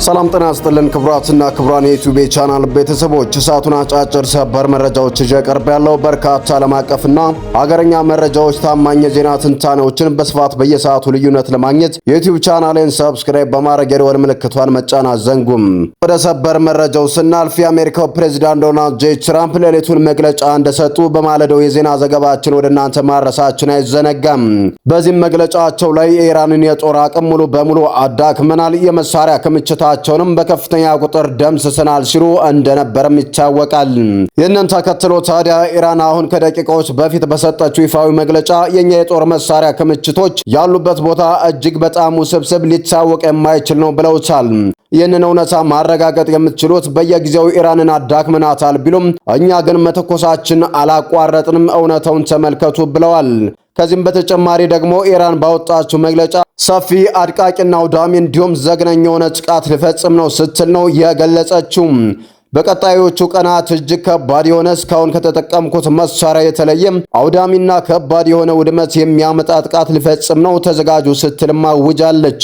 ሰላም ጤና ይስጥልን ክቡራትና ክቡራን የዩቲዩብ ቻናል ቤተሰቦች ሰዓቱን አጫጭር ሰበር መረጃዎች ይዤ ቀርቤያለሁ። በርካታ ዓለም አቀፍና ሀገረኛ መረጃዎች፣ ታማኝ የዜና ትንታኔዎችን በስፋት በየሰዓቱ ልዩነት ለማግኘት የዩቲዩብ ቻናሌን ሰብስክራይብ በማድረግ የደወል ምልክቷን መጫን አትዘንጉም። ወደ ሰበር መረጃው ስናልፍ የአሜሪካው ፕሬዝዳንት ዶናልድ ጄ ትራምፕ ሌሊቱን መግለጫ እንደሰጡ በማለዳው የዜና ዘገባችን ወደ እናንተ ማድረሳችን አይዘነጋም። በዚህም መግለጫቸው ላይ የኢራንን የጦር አቅም ሙሉ በሙሉ አዳክመናል፣ የመሳሪያ ክምችታ ቸውንም በከፍተኛ ቁጥር ደምስሰናል ሲሉ እንደነበርም ይታወቃል። ይህንን ተከትሎ ታዲያ ኢራን አሁን ከደቂቃዎች በፊት በሰጠችው ይፋዊ መግለጫ የኛ የጦር መሳሪያ ክምችቶች ያሉበት ቦታ እጅግ በጣም ውስብስብ ሊታወቅ የማይችል ነው ብለውታል። ይህንን እውነታ ማረጋገጥ የምትችሉት በየጊዜው ኢራንን አዳክመናታል ቢሉም እኛ ግን መተኮሳችን አላቋረጥንም፣ እውነታውን ተመልከቱ ብለዋል። ከዚህም በተጨማሪ ደግሞ ኢራን ባወጣችው መግለጫ ሰፊ አድቃቂና አውዳሚ እንዲሁም ዘግናኝ የሆነ ጥቃት ሊፈጽም ነው ስትል ነው የገለጸችው። በቀጣዮቹ ቀናት እጅግ ከባድ የሆነ እስካሁን ከተጠቀምኩት መሳሪያ የተለየ አውዳሚና ከባድ የሆነ ውድመት የሚያመጣ ጥቃት ሊፈጽም ነው፣ ተዘጋጁ ስትልም አውጃለች።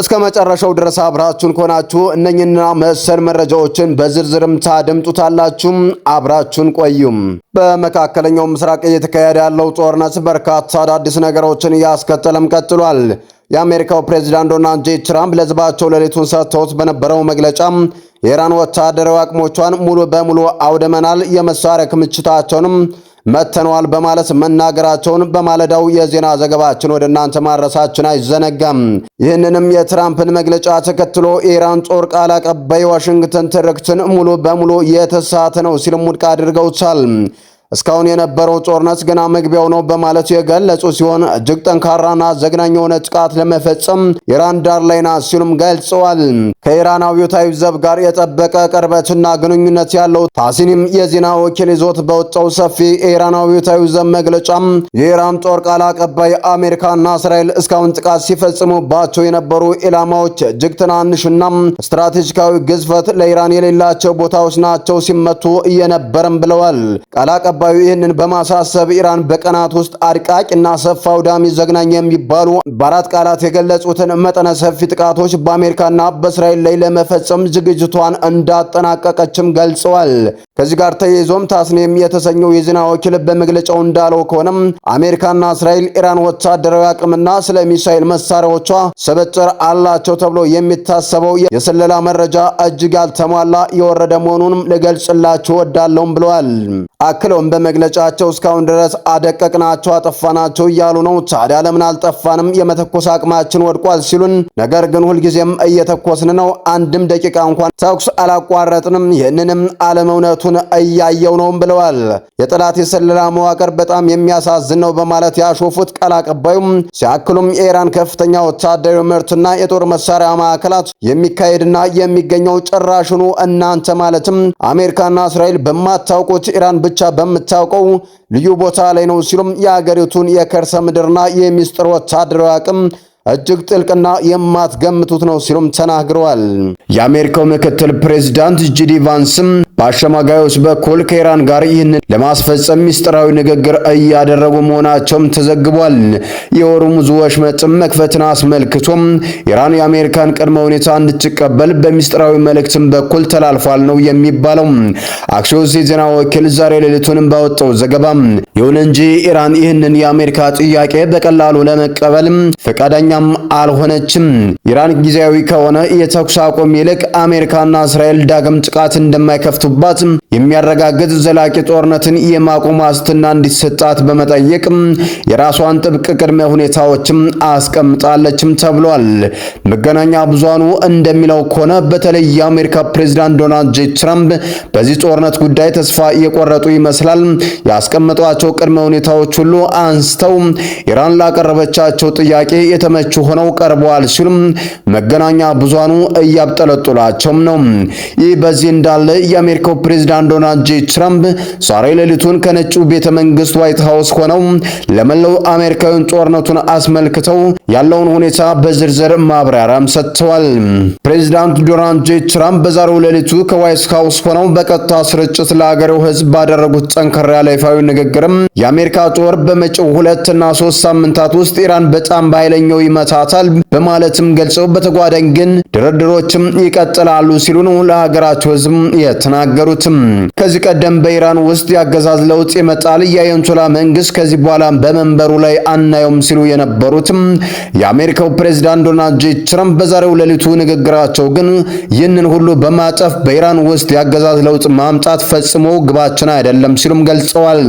እስከ መጨረሻው ድረስ አብራችሁን ከሆናችሁ እነኝና መሰል መረጃዎችን በዝርዝርም ታደምጡታላችሁ። አብራችሁን ቆዩም። በመካከለኛው ምስራቅ እየተካሄደ ያለው ጦርነት በርካታ አዳዲስ ነገሮችን እያስከተለም ቀጥሏል። የአሜሪካው ፕሬዝዳንት ዶናልድ ጄ ትራምፕ ለሕዝባቸው ሌሊቱን ሰጥተውት በነበረው መግለጫ የኢራን ወታደራዊ አቅሞቿን ሙሉ በሙሉ አውድመናል፣ የመሳሪያ ክምችታቸውንም መተነዋል በማለት መናገራቸውን በማለዳው የዜና ዘገባችን ወደ እናንተ ማድረሳችን አይዘነጋም። ይህንንም የትራምፕን መግለጫ ተከትሎ የኢራን ጦር ቃል አቀባይ ዋሽንግተን ትርክትን ሙሉ በሙሉ የተሳተ ነው ሲልም ውድቅ አድርገውታል። እስካሁን የነበረው ጦርነት ገና መግቢያው ነው በማለት የገለጹ ሲሆን እጅግ ጠንካራና ዘግናኝ የሆነ ጥቃት ለመፈጸም ኢራን ዳር ላይ ናት ሲሉም ገልጸዋል። ከኢራን አብዮታዊ ዘብ ጋር የጠበቀ ቅርበትና ግንኙነት ያለው ታሲኒም የዜና ወኪል ይዞት በወጣው ሰፊ የኢራን አብዮታዊ ዘብ መግለጫም የኢራን ጦር ቃል አቀባይ አሜሪካና እስራኤል እስካሁን ጥቃት ሲፈጽሙባቸው የነበሩ ኢላማዎች እጅግ ትናንሽና ስትራቴጂካዊ ግዝፈት ለኢራን የሌላቸው ቦታዎች ናቸው ሲመቱ እየነበረም ብለዋል። ቃል አቀባዩ ይህንን በማሳሰብ ኢራን በቀናት ውስጥ አድቃቂና ሰፋ አውዳሚ ዘግናኝ የሚባሉ በአራት ቃላት የገለጹትን መጠነ ሰፊ ጥቃቶች በአሜሪካና በእስራኤል ላይ ለመፈጸም ዝግጅቷን እንዳጠናቀቀችም ገልጸዋል። ከዚህ ጋር ተያይዞም ታስኒም የተሰኘው የዜና ወኪል በመግለጫው እንዳለው ከሆነም አሜሪካና እስራኤል ኢራን ወታደራዊ አቅምና ስለ ሚሳኤል መሳሪያዎቿ ስብጥር አላቸው ተብሎ የሚታሰበው የስለላ መረጃ እጅግ ያልተሟላ የወረደ መሆኑንም ልገልጽላችሁ ወዳለውም ብለዋል። አክለውም በመግለጫቸው እስካሁን ድረስ አደቀቅናቸው፣ አጠፋናቸው እያሉ ነው። ታዲያ ለምን አልጠፋንም? የመተኮስ አቅማችን ወድቋል ሲሉን፣ ነገር ግን ሁልጊዜም እየተኮስን ነው፣ አንድም ደቂቃ እንኳን ተኩስ አላቋረጥንም፣ ይህንንም ዓለም እውነቱን እያየው ነው ብለዋል። የጠላት የስለላ መዋቅር በጣም የሚያሳዝን ነው በማለት ያሾፉት ቃል አቀባዩም ሲያክሉም የኢራን ከፍተኛ ወታደራዊ ምርትና የጦር መሳሪያ ማዕከላት የሚካሄድና የሚገኘው ጭራሽኑ እናንተ ማለትም አሜሪካና እስራኤል በማታውቁት ኢራን ብቻ በምታውቀው ልዩ ቦታ ላይ ነው ሲሉም የአገሪቱን የከርሰ ምድርና የሚስጥር ወታደራዊ አቅም እጅግ ጥልቅና የማትገምቱት ነው ሲሉም ተናግረዋል። የአሜሪካው ምክትል ፕሬዝዳንት ጂዲ ቫንስም በአሸማጋዮች በኩል ከኢራን ጋር ይህንን ለማስፈጸም ሚስጥራዊ ንግግር እያደረጉ መሆናቸውም ተዘግቧል። የሆርሙዝ ወሽመጥም መክፈትን አስመልክቶም ኢራን የአሜሪካን ቅድመ ሁኔታ እንድትቀበል በሚስጥራዊ መልእክትም በኩል ተላልፏል ነው የሚባለው። አክሲዮስ የዜና ወኪል ዛሬ ሌሊቱንም ባወጣው ዘገባ ይሁን እንጂ ኢራን ይህንን የአሜሪካ ጥያቄ በቀላሉ ለመቀበል ፈቃደኛም አልሆነችም። ኢራን ጊዜያዊ ከሆነ የተኩስ አቁም ይልቅ አሜሪካና እስራኤል ዳግም ጥቃት እንደማይከፍቱ የሚያረጋግጥ ዘላቂ ጦርነትን የማቆም ዋስትና እንዲሰጣት በመጠየቅ የራሷን ጥብቅ ቅድመ ሁኔታዎችም አስቀምጣለችም ተብሏል። መገናኛ ብዙሃኑ እንደሚለው ከሆነ በተለይ የአሜሪካ ፕሬዝዳንት ዶናልድ ጄ ትራምፕ በዚህ ጦርነት ጉዳይ ተስፋ የቆረጡ ይመስላል። ያስቀመጧቸው ቅድመ ሁኔታዎች ሁሉ አንስተው ኢራን ላቀረበቻቸው ጥያቄ የተመቹ ሆነው ቀርበዋል ሲሉም መገናኛ ብዙሃኑ እያብጠለጡላቸውም ነው። ይህ በዚህ እንዳለ የአሜሪካው ፕሬዝዳንት ዶናልድ ጄ ትራምፕ ዛሬ ሌሊቱን ከነጩ ቤተ መንግስት ዋይት ሃውስ ሆነው ለመላው አሜሪካውያን ጦርነቱን አስመልክተው ያለውን ሁኔታ በዝርዝር ማብራሪያም ሰጥተዋል። ፕሬዝዳንት ዶናልድ ጄ ትራምፕ በዛሬው ሌሊቱ ከዋይት ሃውስ ሆነው በቀጥታ ስርጭት ለሀገሬው ሕዝብ ባደረጉት ጠንከር ያለ ይፋዊ ንግግርም የአሜሪካ ጦር በመጪው 2 እና 3 ሳምንታት ውስጥ ኢራን በጣም በኃይለኛው ይመታታል በማለትም ገልጸው በተጓዳኝ ግን ድርድሮችም ይቀጥላሉ ሲሉ ነው ለሀገራቸው ሕዝብ የተናገሩትም። ከዚህ ቀደም በኢራን ውስጥ ያገዛዝ ለውጥ ይመጣል የአያቶላ መንግስት ከዚህ በኋላ በመንበሩ ላይ አናየውም ሲሉ የነበሩትም የአሜሪካው ፕሬዝዳንት ዶናልድ ጄ ትራምፕ በዛሬው ሌሊቱ ንግግራቸው ግን ይህንን ሁሉ በማጠፍ በኢራን ውስጥ ያገዛዝ ለውጥ ማምጣት ፈጽሞ ግባችን አይደለም ሲሉም ገልጸዋል።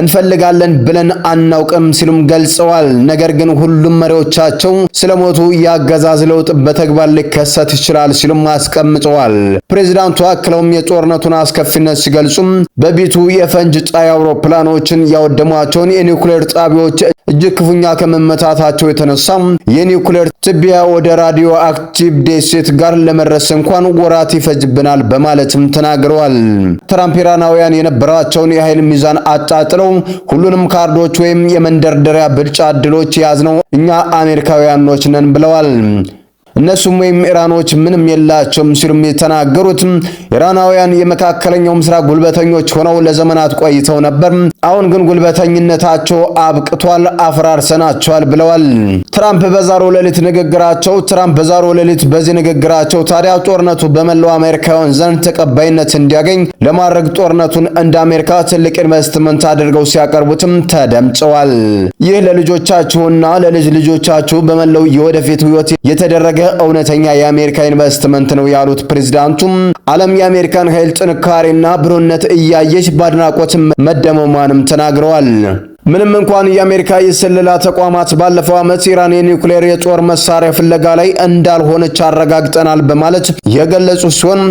እንፈልጋለን ብለን አናውቅም ሲሉም ገልጸዋል። ነገር ግን ሁሉም መሪዎቻቸው ስለሞቱ ያገዛዝ ለውጥ በተግባር ሊከሰት ይችላል ሲሉም አስቀምጠዋል። ፕሬዝዳንቱ አክለውም የጦርነቱን አስከፊነት ሲገልጹም በቢቱ የፈንጅ ጣይ አውሮፕላኖችን ያወደሟቸውን የኒውክሌር ጣቢያዎች እጅግ ክፉኛ ከመመታታቸው የተነሳ የኒውክሌር ትቢያ ወደ ራዲዮ አክቲቭ ደሴት ጋር ለመድረስ እንኳን ወራት ይፈጅብናል በማለትም ተናግረዋል። ትራምፕ ኢራናውያን የነበራቸውን የኃይል ሚዛን አጣጥለው ሁሉንም ካርዶች ወይም የመንደርደሪያ ብልጫ ዕድሎች የያዝነው እኛ አሜሪካውያኖች ነን ብለዋል። እነሱም ወይም ኢራኖች ምንም የላቸውም ሲሉም የተናገሩት ኢራናውያን የመካከለኛው ምስራቅ ጉልበተኞች ሆነው ለዘመናት ቆይተው ነበር። አሁን ግን ጉልበተኝነታቸው አብቅቷል፣ አፈራርሰናቸዋል ብለዋል። ትራምፕ በዛሬው ሌሊት በዚህ ንግግራቸው ታዲያ ጦርነቱ በመላው አሜሪካውያን ዘንድ ተቀባይነት እንዲያገኝ ለማድረግ ጦርነቱን እንደ አሜሪካ ትልቅ ኢንቨስትመንት አድርገው ሲያቀርቡትም ተደምጸዋል። ይህ ለልጆቻችሁና ለልጅ ልጆቻችሁ በመላው የወደፊት ሕይወት የተደረገ እውነተኛ የአሜሪካ ኢንቨስትመንት ነው ያሉት ፕሬዝዳንቱም ዓለም የአሜሪካን ኃይል ጥንካሬና ብሩህነት እያየች በአድናቆት መደመሟንም ተናግረዋል። ምንም እንኳን የአሜሪካ የስለላ ተቋማት ባለፈው ዓመት ኢራን የኒውክሌር የጦር መሳሪያ ፍለጋ ላይ እንዳልሆነች አረጋግጠናል በማለት የገለጹ ሲሆን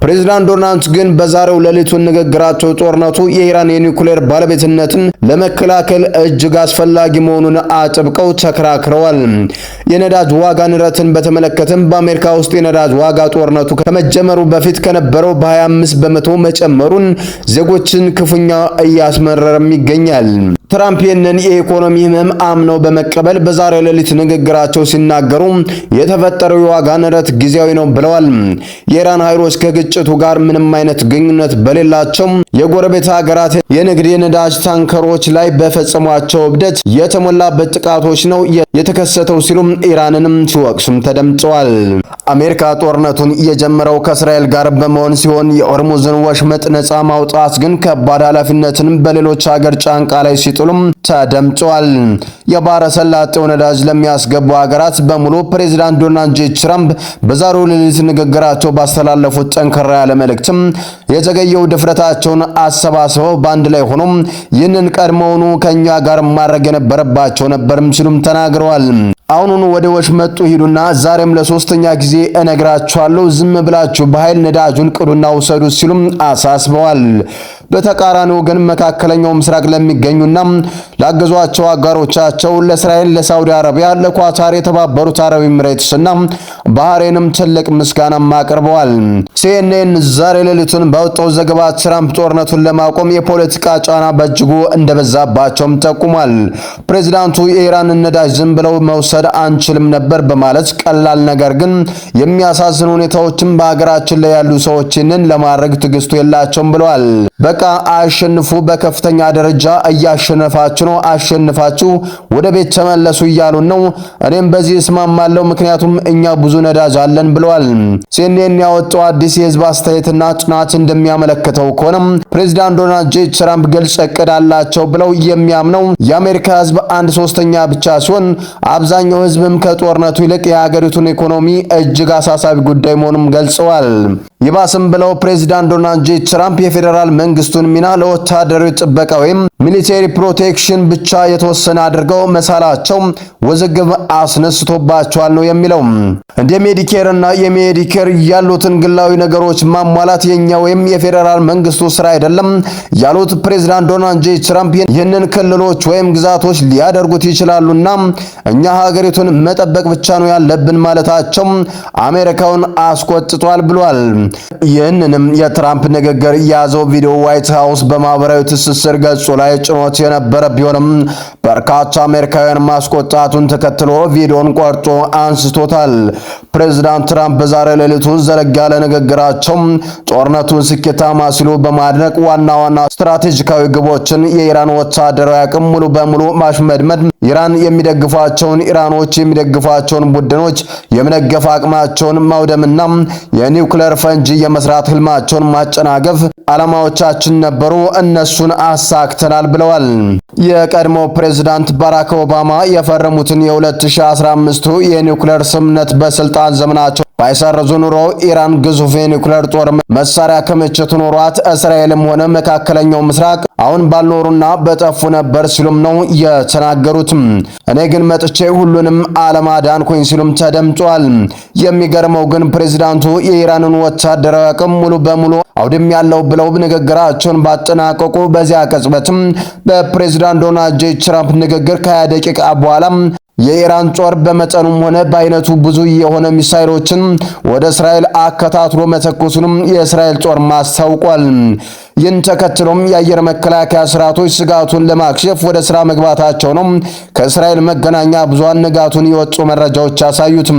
ፕሬዝዳንት ዶናልድ ግን በዛሬው ሌሊቱን ንግግራቸው ጦርነቱ የኢራን የኒውክሌር ባለቤትነትን ለመከላከል እጅግ አስፈላጊ መሆኑን አጥብቀው ተከራክረዋል። የነዳጅ ዋጋ ንረትን በተመለከተም በአሜሪካ ውስጥ የነዳጅ ዋጋ ጦርነቱ ከመጀመሩ በፊት ከነበረው በ25 በመቶ መጨመሩን ዜጎችን ክፉኛ እያስመረረም ይገኛል። ትራምፕ ይህንን የኢኮኖሚ ህመም አምነው በመቀበል በዛሬው ሌሊት ንግግራቸው ሲናገሩ የተፈጠረው የዋጋ ንረት ጊዜያዊ ነው ብለዋል። የኢራን ኃይሎች ከግጭቱ ጋር ምንም አይነት ግንኙነት በሌላቸው የጎረቤት ሀገራት የንግድ የነዳጅ ታንከሮች ላይ በፈጸሟቸው እብደት የተሞላበት ጥቃቶች ነው የተከሰተው ሲሉም ኢራንንም ሲወቅሱም ተደምጠዋል። አሜሪካ ጦርነቱን የጀመረው ከእስራኤል ጋር በመሆን ሲሆን የሆርሙዝን ወሽመጥ ነፃ ማውጣት ግን ከባድ ኃላፊነትን በሌሎች ሀገር ጫንቃ ላይ ሲጥሉም ተደምጠዋል። የባህረ ሰላጤው ነዳጅ ለሚያስገቡ ሀገራት በሙሉ ፕሬዝዳንት ዶናልድ ጄ ትራምፕ በዛሬው ሌሊት ንግግራቸው ባስተላለፉት ጠንከራ ያለ መልእክትም የዘገየው ድፍረታቸውን አሰባስበው በአንድ ላይ ሆኖም ይህንን ቀድሞውኑ ከኛ ጋር ማድረግ የነበረባቸው ነበርም ሲሉም ተናግረዋል። አሁኑኑ ወደ ወሽመጡ ሂዱና ዛሬም ለሶስተኛ ጊዜ እነግራችኋለሁ፣ ዝም ብላችሁ በኃይል ነዳጁን ቅዱና ውሰዱ ሲሉም አሳስበዋል። በተቃራኒው ግን መካከለኛው ምስራቅ ለሚገኙና ላገዟቸው አጋሮቻቸው ለእስራኤል፣ ለሳውዲ አረቢያ፣ ለኳታር፣ የተባበሩት አረብ ኤሚሬትስና ባህሬንም ትልቅ ምስጋናም አቅርበዋል። ሲኤንኤን ዛሬ ሌሊቱን ባወጣው ዘገባ ትራምፕ ጦርነቱን ለማቆም የፖለቲካ ጫና በእጅጉ እንደበዛባቸውም ጠቁሟል። ፕሬዝዳንቱ የኢራንን ነዳጅ ዝም ብለው መውሰድ አንችልም ነበር በማለት ቀላል ነገር ግን የሚያሳዝኑ ሁኔታዎችን በሀገራችን ላይ ያሉ ሰዎችን ለማድረግ ትዕግስቱ የላቸውም ብለዋል። በቃ አሸንፉ፣ በከፍተኛ ደረጃ እያሸነፋችሁ ነው፣ አሸንፋችሁ ወደ ቤት ተመለሱ እያሉን ነው። እኔም በዚህ እስማማለሁ፣ ምክንያቱም እኛ ብዙ ነዳጅ አለን ብለዋል። ሲኤንኤን ያወጣው አዲስ የህዝብ አስተያየትና ጥናት እንደሚያመለክተው ከሆነ ፕሬዝዳንት ዶናልድ ጄ ትራምፕ ግልጽ እቅድ አላቸው ብለው የሚያምነው የአሜሪካ ህዝብ 1/3 ብቻ ሲሆን አብዛኛው ህዝብም ከጦርነቱ ይልቅ የሀገሪቱን ኢኮኖሚ እጅግ አሳሳቢ ጉዳይ መሆኑን ገልጸዋል። ይባስም ብለው ፕሬዝዳንት ዶናልድ ጄ ትራምፕ የፌዴራል መንግስቱን ሚና ለወታደራዊ ጥበቃ ወይም ሚሊቴሪ ፕሮቴክሽን ብቻ የተወሰነ አድርገው መሳላቸው ውዝግብ አስነስቶባቸዋል ነው የሚለው። እንደ ሜዲኬር እና የሜዲኬር ያሉትን ግላዊ ነገሮች ማሟላት የኛ ወይም የፌዴራል መንግስቱ ስራ አይደለም ያሉት ፕሬዝዳንት ዶናልድ ጄ ትራምፕ ይህንን ክልሎች ወይም ግዛቶች ሊያደርጉት ይችላሉና እኛ ሀገሪቱን መጠበቅ ብቻ ነው ያለብን ማለታቸው አሜሪካውን አስቆጥቷል ብሏል። ይህንንም የትራምፕ ንግግር የያዘው ቪዲዮ ዋይት ሃውስ በማህበራዊ ትስስር ገጹ ላይ ጭኖት የነበረ ቢሆንም በርካታ አሜሪካውያን ማስቆጣቱን ተከትሎ ቪዲዮን ቆርጦ አንስቶታል። ፕሬዝዳንት ትራምፕ በዛሬ ሌሊቱ ዘለግ ያለ ንግግራቸው ጦርነቱን ስኬታማ ሲሉ በማድነቅ ዋና ዋና ስትራቴጂካዊ ግቦችን፣ የኢራን ወታደራዊ አቅም ሙሉ በሙሉ ማሽመድመድ፣ ኢራን የሚደግፏቸውን ኢራኖች የሚደግፏቸውን ቡድኖች የመደገፍ አቅማቸውን ማውደምና የኒውክሌር ፈንጂ የመስራት ህልማቸውን ማጨናገፍ ዓላማዎቻችን ነበሩ፣ እነሱን አሳክተናል ብለዋል። የቀድሞ ፕሬዝዳንት ባራክ ኦባማ የፈረሙትን የ2015 የኒውክሌር ስምምነት በስልጣን ዘመናቸው ባይሰርዙ ኑሮ ኢራን ግዙፍ የኒውክሌር ጦር መሳሪያ ክምችት ኖሯት እስራኤልም ሆነ መካከለኛው ምስራቅ አሁን ባልኖሩና በጠፉ ነበር ሲሉም ነው የተናገሩት። እኔ ግን መጥቼ ሁሉንም አለማዳንኩኝ ሲሉም ተደምጧል። የሚገርመው ግን ፕሬዝዳንቱ የኢራንን ወታደራዊ አቅም ሙሉ በሙሉ አውድም ያለው ብለው ንግግራቸውን ባጠናቀቁ በዚያ ቅጽበትም በፕሬዝዳንት ዶናልድ ጄ ትራምፕ ንግግር ከ20 ደቂቃ በኋላ የኢራን ጦር በመጠኑም ሆነ በአይነቱ ብዙ የሆነ ሚሳኤሎችን ወደ እስራኤል አከታትሎ መተኮሱንም የእስራኤል ጦር ማስታውቋል። ይህን ተከትሎም የአየር መከላከያ ስርዓቶች ስጋቱን ለማክሸፍ ወደ ስራ መግባታቸው ነው ከእስራኤል መገናኛ ብዙሃን ንጋቱን የወጡ መረጃዎች ያሳዩት።